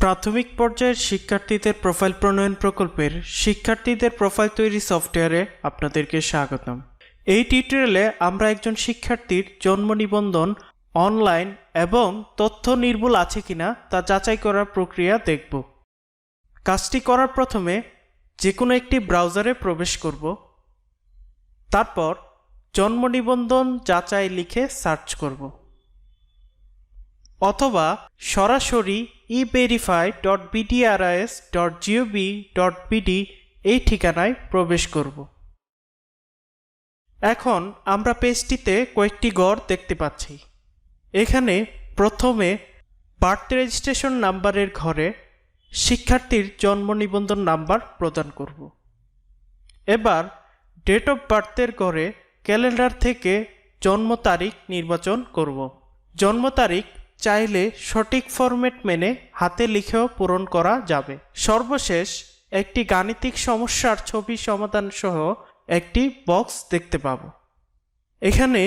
প্রাথমিক পর্যায়ের শিক্ষার্থীদের প্রোফাইল প্রণয়ন প্রকল্পের শিক্ষার্থীদের প্রোফাইল তৈরি সফটওয়্যারে আপনাদেরকে স্বাগতম। এই টিউটোরিয়ালে আমরা একজন শিক্ষার্থীর জন্ম নিবন্ধন অনলাইন এবং তথ্য নির্ভুল আছে কিনা তা যাচাই করার প্রক্রিয়া দেখব। কাজটি করার প্রথমে যে কোনো একটি ব্রাউজারে প্রবেশ করব। তারপর জন্ম নিবন্ধন যাচাই লিখে সার্চ করব, অথবা সরাসরি everify.bdrs.gov.bd এই ঠিকানায় প্রবেশ করব। এখন আমরা পেজটিতে কয়েকটি ঘর দেখতে পাচ্ছি। এখানে প্রথমে বার্থ রেজিস্ট্রেশন নাম্বারের ঘরে শিক্ষার্থীর জন্ম নিবন্ধন নাম্বার প্রদান করব। এবার ডেট অফ বার্থের ঘরে ক্যালেন্ডার থেকে জন্ম তারিখ নির্বাচন করব। জন্ম তারিখ চাইলে সঠিক ফরম্যাট মেনে হাতে লিখেও পূরণ করা যাবে। সর্বশেষ একটি গাণিতিক সমস্যার ছবি সমাধান সহ একটি বক্স দেখতে পাব। এখানে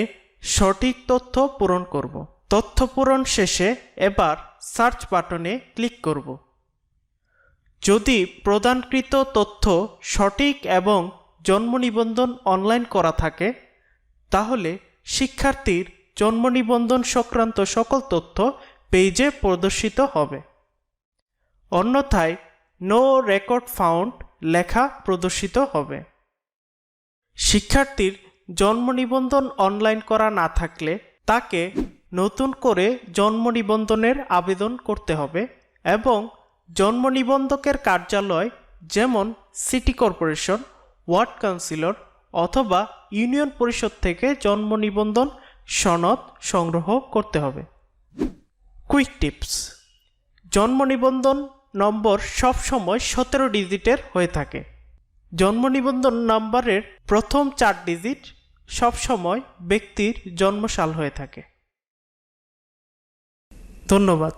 সঠিক তথ্য পূরণ করব। তথ্য পূরণ শেষে এবার সার্চ বাটনে ক্লিক করব। যদি প্রদানকৃত তথ্য সঠিক এবং জন্ম নিবন্ধন অনলাইন করা থাকে, তাহলে শিক্ষার্থীর জন্ম নিবন্ধন সংক্রান্ত সকল তথ্য পেজে প্রদর্শিত হবে। অন্যথায় নো রেকর্ড ফাউন্ড লেখা প্রদর্শিত হবে। শিক্ষার্থীর জন্ম নিবন্ধন অনলাইন করা না থাকলে তাকে নতুন করে জন্ম নিবন্ধনের আবেদন করতে হবে এবং জন্ম নিবন্ধকের কার্যালয় যেমন সিটি কর্পোরেশন, ওয়ার্ড কাউন্সিলর অথবা ইউনিয়ন পরিষদ থেকে জন্ম নিবন্ধন সনদ সংগ্রহ করতে হবে। কুইক টিপস: জন্ম নিবন্ধন নম্বর সবসময় 17 ডিজিটের হয়ে থাকে। জন্ম নিবন্ধন নাম্বারের প্রথম 4 ডিজিট সবসময় ব্যক্তির জন্মসাল হয়ে থাকে। ধন্যবাদ।